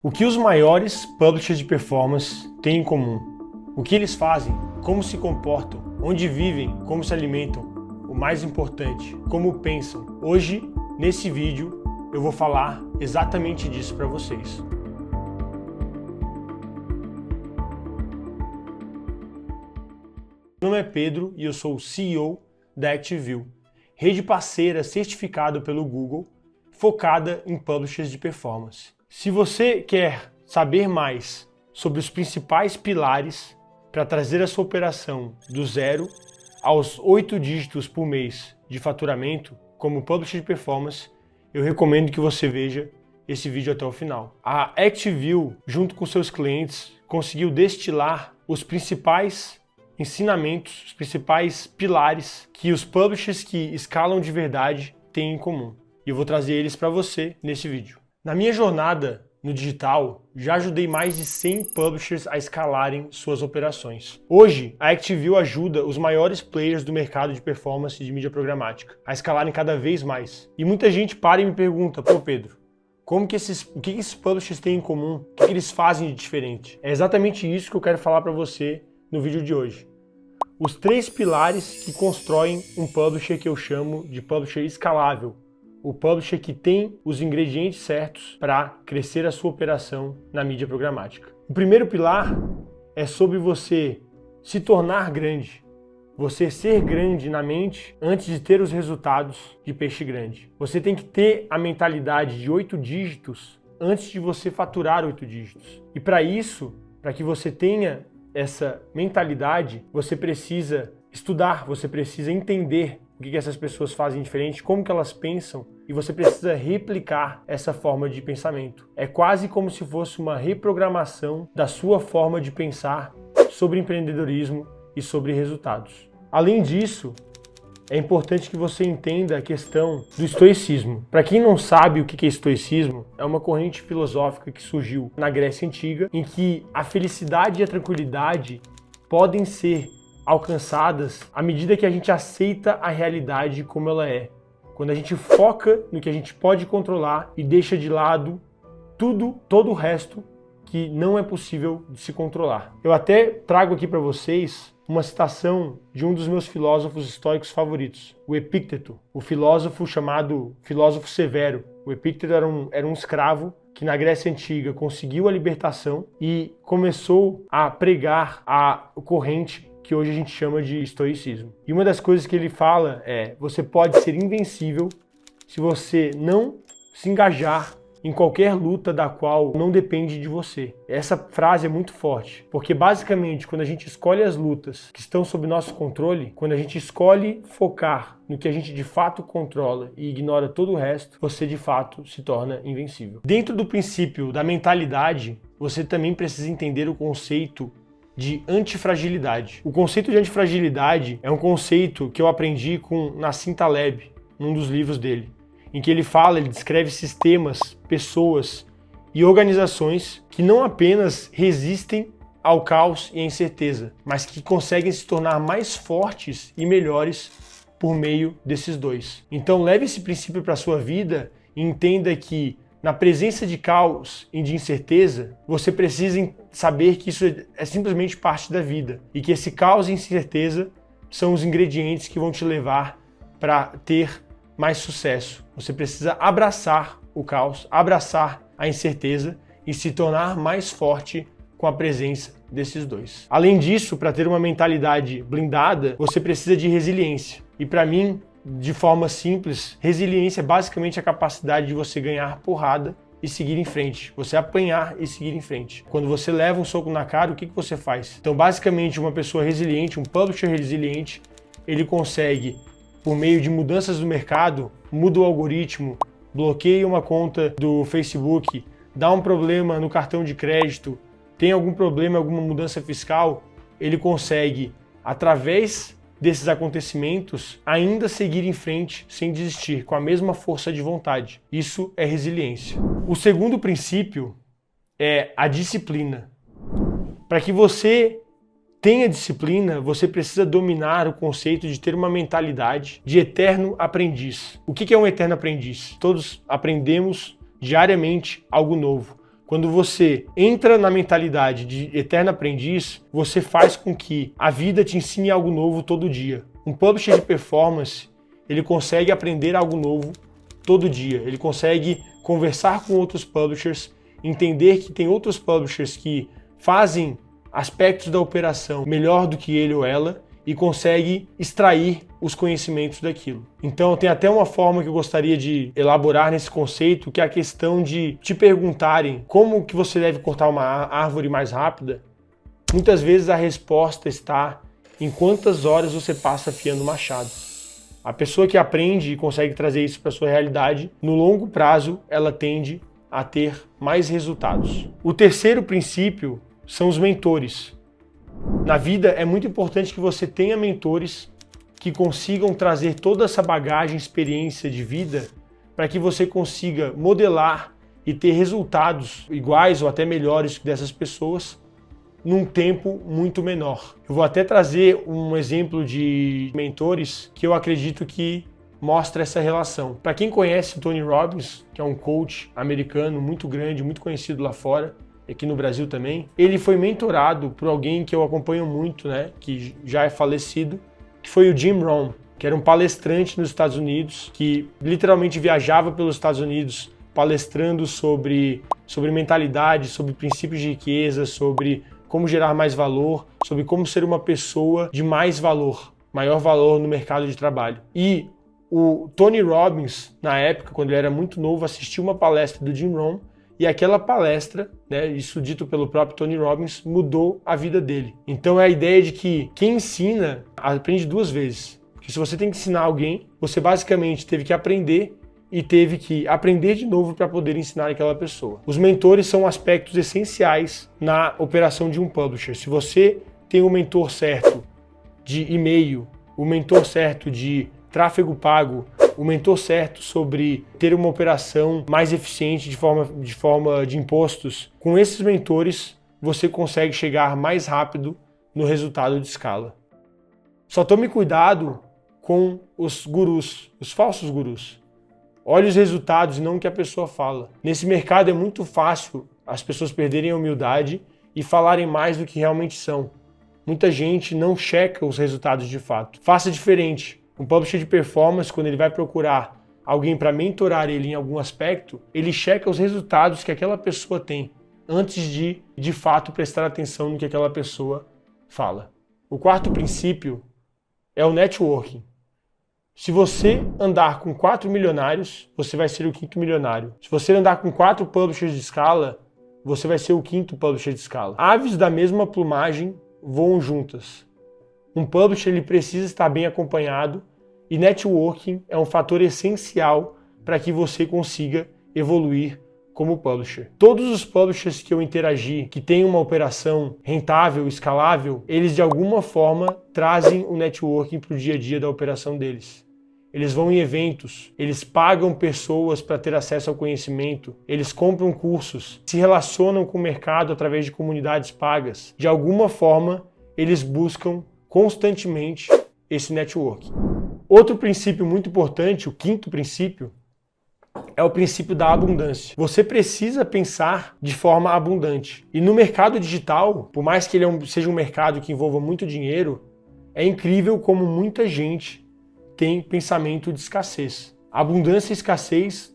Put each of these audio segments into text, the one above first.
O que os maiores publishers de performance têm em comum? O que eles fazem? Como se comportam? Onde vivem? Como se alimentam? O mais importante, como pensam? Hoje, nesse vídeo, eu vou falar exatamente disso para vocês. Meu nome é Pedro e eu sou o CEO da ActiveView, rede parceira certificada pelo Google, focada em publishers de performance. Se você quer saber mais sobre os principais pilares para trazer a sua operação do 0 aos 8 dígitos por mês de faturamento como publisher de performance, eu recomendo que você veja esse vídeo até o final. A ActiveView, junto com seus clientes, conseguiu destilar os principais ensinamentos, os principais pilares que os publishers que escalam de verdade têm em comum. E eu vou trazer eles para você nesse vídeo. Na minha jornada no digital, já ajudei mais de 100 publishers a escalarem suas operações. Hoje, a ActiveView ajuda os maiores players do mercado de performance de mídia programática a escalarem cada vez mais. E muita gente para e me pergunta, pô Pedro, o que esses publishers têm em comum? O que eles fazem de diferente? É exatamente isso que eu quero falar para você no vídeo de hoje. Os 3 pilares que constroem um publisher que eu chamo de publisher escalável. O publisher que tem os ingredientes certos para crescer a sua operação na mídia programática. O primeiro pilar é sobre você se tornar grande. Você ser grande na mente antes de ter os resultados de peixe grande. Você tem que ter a mentalidade de 8 dígitos antes de você faturar 8 dígitos. E para isso, para que você tenha essa mentalidade, você precisa estudar, você precisa entender o que essas pessoas fazem diferente, como que elas pensam, e você precisa replicar essa forma de pensamento. É quase como se fosse uma reprogramação da sua forma de pensar sobre empreendedorismo e sobre resultados. Além disso, é importante que você entenda a questão do estoicismo. Para quem não sabe o que é estoicismo, é uma corrente filosófica que surgiu na Grécia Antiga, em que a felicidade e a tranquilidade podem ser alcançadas à medida que a gente aceita a realidade como ela é. Quando a gente foca no que a gente pode controlar e deixa de lado todo o resto que não é possível de se controlar. Eu até trago aqui para vocês uma citação de um dos meus filósofos estoicos favoritos, o Epícteto, o filósofo chamado filósofo severo. O Epícteto era um escravo que na Grécia Antiga conseguiu a libertação e começou a pregar a corrente que hoje a gente chama de estoicismo. E uma das coisas que ele fala é: você pode ser invencível se você não se engajar em qualquer luta da qual não depende de você. Essa frase é muito forte, porque basicamente quando a gente escolhe as lutas que estão sob nosso controle, quando a gente escolhe focar no que a gente de fato controla e ignora todo o resto, você de fato se torna invencível. Dentro do princípio da mentalidade, você também precisa entender o conceito de antifragilidade. O conceito de antifragilidade é um conceito que eu aprendi com Nassim Taleb, num dos livros dele, em que ele descreve sistemas, pessoas e organizações que não apenas resistem ao caos e à incerteza, mas que conseguem se tornar mais fortes e melhores por meio desses dois. Então leve esse princípio para a sua vida e entenda que na presença de caos e de incerteza, você precisa saber que isso é simplesmente parte da vida e que esse caos e incerteza são os ingredientes que vão te levar para ter mais sucesso. Você precisa abraçar o caos, abraçar a incerteza e se tornar mais forte com a presença desses dois. Além disso, para ter uma mentalidade blindada, você precisa de resiliência. E para mim, de forma simples, resiliência é basicamente a capacidade de você ganhar porrada e seguir em frente. Você apanhar e seguir em frente. Quando você leva um soco na cara, o que você faz? Então, basicamente, uma pessoa resiliente, um publisher resiliente, ele consegue, por meio de mudanças no mercado, muda o algoritmo, bloqueia uma conta do Facebook, dá um problema no cartão de crédito, tem algum problema, alguma mudança fiscal, ele consegue, através desses acontecimentos, ainda seguir em frente sem desistir, com a mesma força de vontade. Isso é resiliência. O segundo princípio é a disciplina. Para que você tenha disciplina, você precisa dominar o conceito de ter uma mentalidade de eterno aprendiz. O que é um eterno aprendiz? Todos aprendemos diariamente algo novo. Quando você entra na mentalidade de eterno aprendiz, você faz com que a vida te ensine algo novo todo dia. Um publisher de performance, ele consegue aprender algo novo todo dia. Ele consegue conversar com outros publishers, entender que tem outros publishers que fazem aspectos da operação melhor do que ele ou ela e consegue extrair os conhecimentos daquilo. Então tem até uma forma que eu gostaria de elaborar nesse conceito, que é a questão de te perguntarem como que você deve cortar uma árvore mais rápida. Muitas vezes a resposta está em quantas horas você passa afiando o machado. A pessoa que aprende e consegue trazer isso para a sua realidade, no longo prazo ela tende a ter mais resultados. O terceiro princípio são os mentores. Na vida é muito importante que você tenha mentores que consigam trazer toda essa bagagem, experiência de vida para que você consiga modelar e ter resultados iguais ou até melhores que dessas pessoas num tempo muito menor. Eu vou até trazer um exemplo de mentores que eu acredito que mostra essa relação. Para quem conhece o Tony Robbins, que é um coach americano muito grande, muito conhecido lá fora, aqui no Brasil também, ele foi mentorado por alguém que eu acompanho muito, né, que já é falecido, que foi o Jim Rohn, que era um palestrante nos Estados Unidos, que literalmente viajava pelos Estados Unidos palestrando sobre mentalidade, sobre princípios de riqueza, sobre como gerar mais valor, sobre como ser uma pessoa de mais valor, maior valor no mercado de trabalho. E o Tony Robbins, na época, quando ele era muito novo, assistiu uma palestra do Jim Rohn. E aquela palestra, né, isso dito pelo próprio Tony Robbins, mudou a vida dele. Então é a ideia de que quem ensina aprende duas vezes. Porque se você tem que ensinar alguém, você basicamente teve que aprender e teve que aprender de novo para poder ensinar aquela pessoa. Os mentores são aspectos essenciais na operação de um publisher. Se você tem o mentor certo de e-mail, o mentor certo de tráfego pago, o mentor certo sobre ter uma operação mais eficiente de forma de impostos, com esses mentores você consegue chegar mais rápido no resultado de escala. Só tome cuidado com os gurus, os falsos gurus. Olhe os resultados e não o que a pessoa fala. Nesse mercado é muito fácil as pessoas perderem a humildade e falarem mais do que realmente são. Muita gente não checa os resultados de fato. Faça diferente. Um publisher de performance, quando ele vai procurar alguém para mentorar ele em algum aspecto, ele checa os resultados que aquela pessoa tem antes de fato, prestar atenção no que aquela pessoa fala. O quarto princípio é o networking. Se você andar com 4 milionários, você vai ser o 5º milionário. Se você andar com 4 publishers de escala, você vai ser o 5º publisher de escala. Aves da mesma plumagem voam juntas. Um publisher ele precisa estar bem acompanhado e networking é um fator essencial para que você consiga evoluir como publisher. Todos os publishers que eu interagi, que têm uma operação rentável, escalável, eles de alguma forma trazem o networking para o dia a dia da operação deles. Eles vão em eventos, eles pagam pessoas para ter acesso ao conhecimento, eles compram cursos, se relacionam com o mercado através de comunidades pagas. De alguma forma, eles buscam constantemente esse networking. Outro princípio muito importante, o 5º princípio, é o princípio da abundância. Você precisa pensar de forma abundante. E no mercado digital, por mais que ele seja um mercado que envolva muito dinheiro, é incrível como muita gente tem pensamento de escassez. Abundância e escassez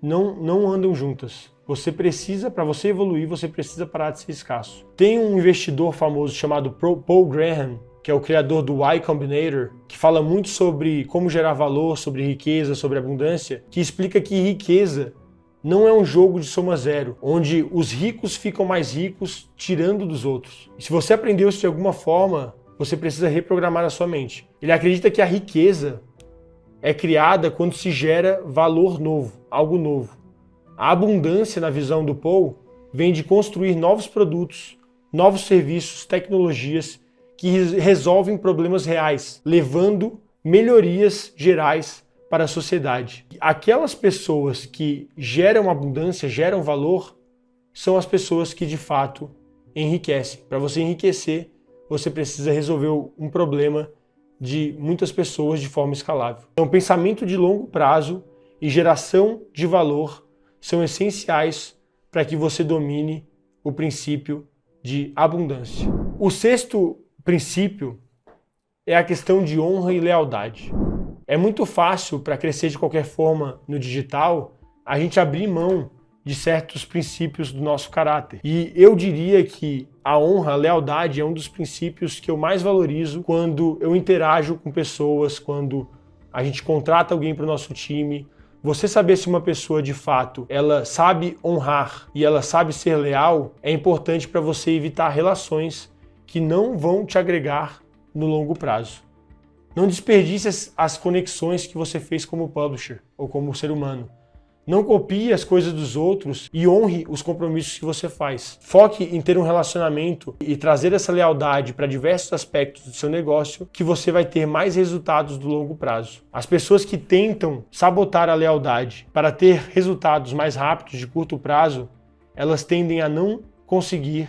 não andam juntas. Você precisa, para você evoluir, você precisa parar de ser escasso. Tem um investidor famoso chamado Paul Graham, que é o criador do Y Combinator, que fala muito sobre como gerar valor, sobre riqueza, sobre abundância, que explica que riqueza não é um jogo de soma zero, onde os ricos ficam mais ricos tirando dos outros. E se você aprendeu isso de alguma forma, você precisa reprogramar a sua mente. Ele acredita que a riqueza é criada quando se gera valor novo, algo novo. A abundância, na visão do Paul, vem de construir novos produtos, novos serviços, tecnologias que resolvem problemas reais, levando melhorias gerais para a sociedade. Aquelas pessoas que geram abundância, geram valor, são as pessoas que de fato enriquecem. Para você enriquecer, você precisa resolver um problema de muitas pessoas de forma escalável. Então, pensamento de longo prazo e geração de valor são essenciais para que você domine o princípio de abundância. O sexto princípio é a questão de honra e lealdade. É muito fácil para crescer de qualquer forma no digital a gente abrir mão de certos princípios do nosso caráter. E eu diria que a honra, a lealdade é um dos princípios que eu mais valorizo quando eu interajo com pessoas, quando a gente contrata alguém para o nosso time. Você saber se uma pessoa de fato ela sabe honrar e ela sabe ser leal é importante para você evitar relações que não vão te agregar no longo prazo. Não desperdice as conexões que você fez como publisher ou como ser humano. Não copie as coisas dos outros e honre os compromissos que você faz. Foque em ter um relacionamento e trazer essa lealdade para diversos aspectos do seu negócio que você vai ter mais resultados do longo prazo. As pessoas que tentam sabotar a lealdade para ter resultados mais rápidos de curto prazo, elas tendem a não conseguir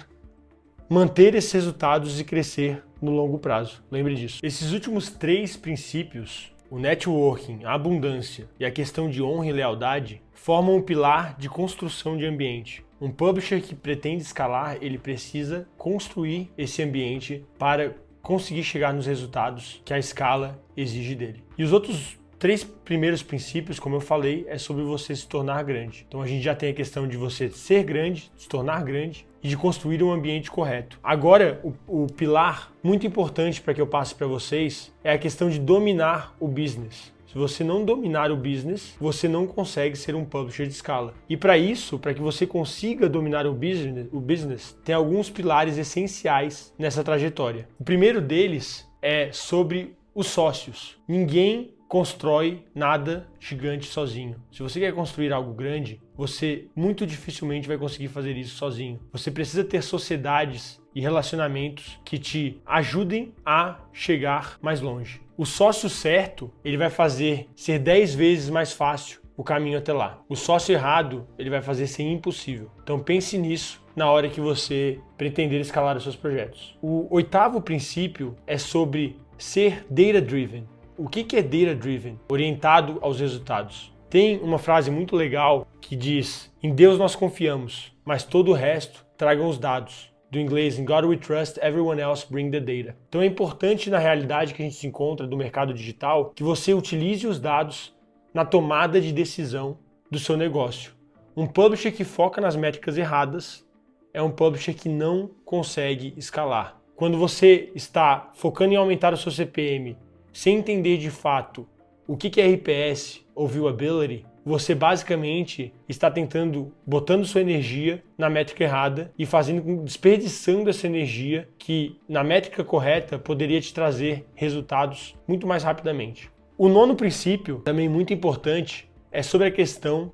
manter esses resultados e crescer no longo prazo. Lembre disso. Esses últimos 3 princípios, o networking, a abundância e a questão de honra e lealdade, formam um pilar de construção de ambiente. Um publisher que pretende escalar, ele precisa construir esse ambiente para conseguir chegar nos resultados que a escala exige dele. E os outros 3 primeiros princípios, como eu falei, é sobre você se tornar grande. Então a gente já tem a questão de você ser grande, se tornar grande e de construir um ambiente correto. Agora, o pilar muito importante para que eu passe para vocês é a questão de dominar o business. Se você não dominar o business, você não consegue ser um publisher de escala. E para isso, para que você consiga dominar o business, tem alguns pilares essenciais nessa trajetória. O primeiro deles é sobre os sócios. Ninguém constrói nada gigante sozinho. Se você quer construir algo grande, você muito dificilmente vai conseguir fazer isso sozinho. Você precisa ter sociedades e relacionamentos que te ajudem a chegar mais longe. O sócio certo, ele vai fazer ser 10 vezes mais fácil o caminho até lá. O sócio errado, ele vai fazer ser impossível. Então pense nisso na hora que você pretender escalar os seus projetos. O 8º princípio é sobre ser data-driven. O que é data-driven? Orientado aos resultados. Tem uma frase muito legal que diz: em Deus nós confiamos, mas todo o resto tragam os dados. Do inglês, in God we trust, everyone else bring the data. Então é importante na realidade que a gente se encontra do mercado digital que você utilize os dados na tomada de decisão do seu negócio. Um publisher que foca nas métricas erradas é um publisher que não consegue escalar. Quando você está focando em aumentar o seu CPM sem entender de fato o que é RPS ou Viewability, você basicamente está botando sua energia na métrica errada e desperdiçando essa energia que na métrica correta poderia te trazer resultados muito mais rapidamente. O 9º princípio, também muito importante, é sobre a questão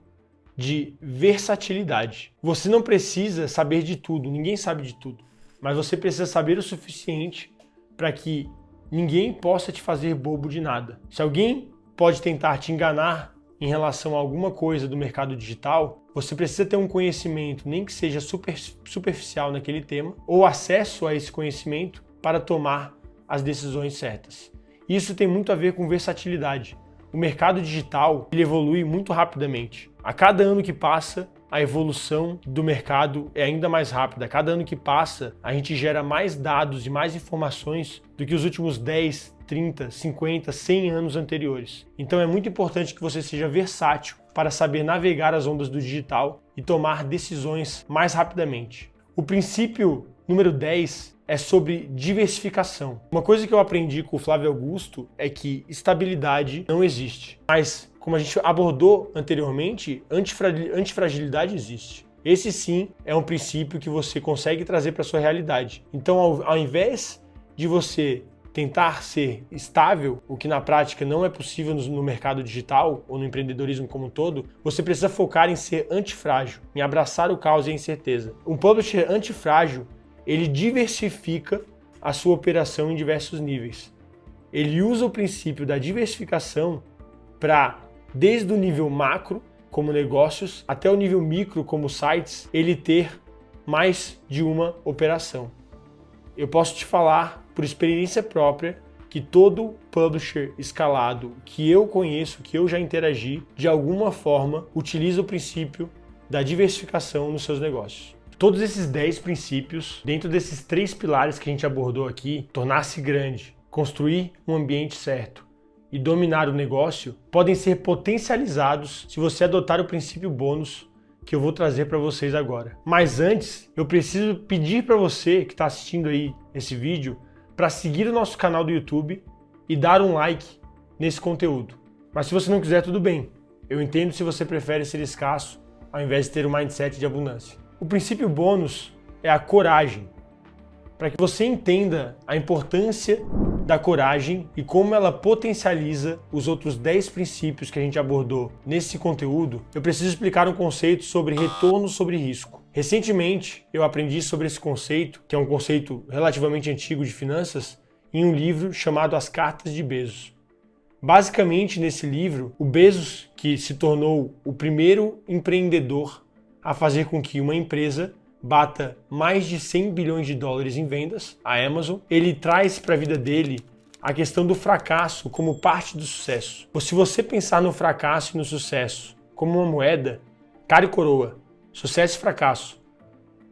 de versatilidade. Você não precisa saber de tudo, ninguém sabe de tudo, mas você precisa saber o suficiente para que ninguém possa te fazer bobo de nada. Se alguém pode tentar te enganar em relação a alguma coisa do mercado digital, você precisa ter um conhecimento, nem que seja superficial naquele tema, ou acesso a esse conhecimento para tomar as decisões certas. Isso tem muito a ver com versatilidade. O mercado digital ele evolui muito rapidamente. A cada ano que passa, a evolução do mercado é ainda mais rápida. A cada ano que passa, a gente gera mais dados e mais informações do que os últimos 10, 30, 50, 100 anos anteriores. Então é muito importante que você seja versátil para saber navegar as ondas do digital e tomar decisões mais rapidamente. O princípio número 10 é sobre diversificação. Uma coisa que eu aprendi com o Flávio Augusto é que estabilidade não existe, mas como a gente abordou anteriormente, antifragilidade existe. Esse sim é um princípio que você consegue trazer para a sua realidade. Então, ao invés de você tentar ser estável, o que na prática não é possível no mercado digital ou no empreendedorismo como um todo, você precisa focar em ser antifrágil, em abraçar o caos e a incerteza. Um publisher antifrágil, ele diversifica a sua operação em diversos níveis. Ele usa o princípio da diversificação para, desde o nível macro, como negócios, até o nível micro, como sites, ele ter mais de uma operação. Eu posso te falar, por experiência própria, que todo publisher escalado que eu conheço, que eu já interagi, de alguma forma, utiliza o princípio da diversificação nos seus negócios. Todos esses 10 princípios, dentro desses 3 pilares que a gente abordou aqui, tornar-se grande, construir um ambiente certo e dominar o negócio, podem ser potencializados se você adotar o princípio bônus que eu vou trazer para vocês agora. Mas antes, eu preciso pedir para você que está assistindo aí esse vídeo para seguir o nosso canal do YouTube e dar um like nesse conteúdo. Mas se você não quiser, tudo bem. Eu entendo se você prefere ser escasso ao invés de ter um mindset de abundância. O princípio bônus é a coragem. Para que você entenda a importância da coragem e como ela potencializa os outros 10 princípios que a gente abordou nesse conteúdo, eu preciso explicar um conceito sobre retorno sobre risco. Recentemente, eu aprendi sobre esse conceito, que é um conceito relativamente antigo de finanças, em um livro chamado As Cartas de Bezos. Basicamente, nesse livro, o Bezos, que se tornou o primeiro empreendedor a fazer com que uma empresa bata mais de 100 bilhões de dólares em vendas, a Amazon, ele traz para a vida dele a questão do fracasso como parte do sucesso. Ou se você pensar no fracasso e no sucesso como uma moeda, cara e coroa, sucesso e fracasso,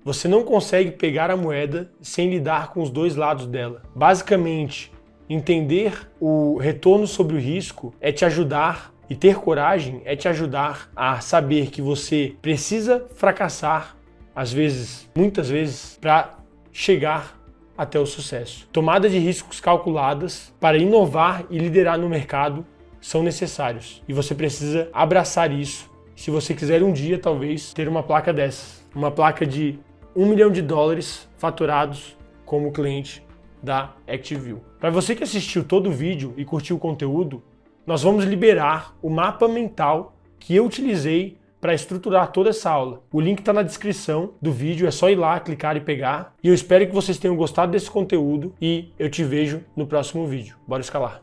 você não consegue pegar a moeda sem lidar com os dois lados dela. Basicamente, entender o retorno sobre o risco é te ajudar, e ter coragem é te ajudar a saber que você precisa fracassar, às vezes, muitas vezes, para chegar até o sucesso. Tomada de riscos calculadas para inovar e liderar no mercado são necessários. E você precisa abraçar isso se você quiser um dia, talvez, ter uma placa dessas. Uma placa de $1 milhão faturados como cliente da ActiveView. Para você que assistiu todo o vídeo e curtiu o conteúdo, nós vamos liberar o mapa mental que eu utilizei para estruturar toda essa aula. O link está na descrição do vídeo, é só ir lá, clicar e pegar. E eu espero que vocês tenham gostado desse conteúdo e eu te vejo no próximo vídeo. Bora escalar!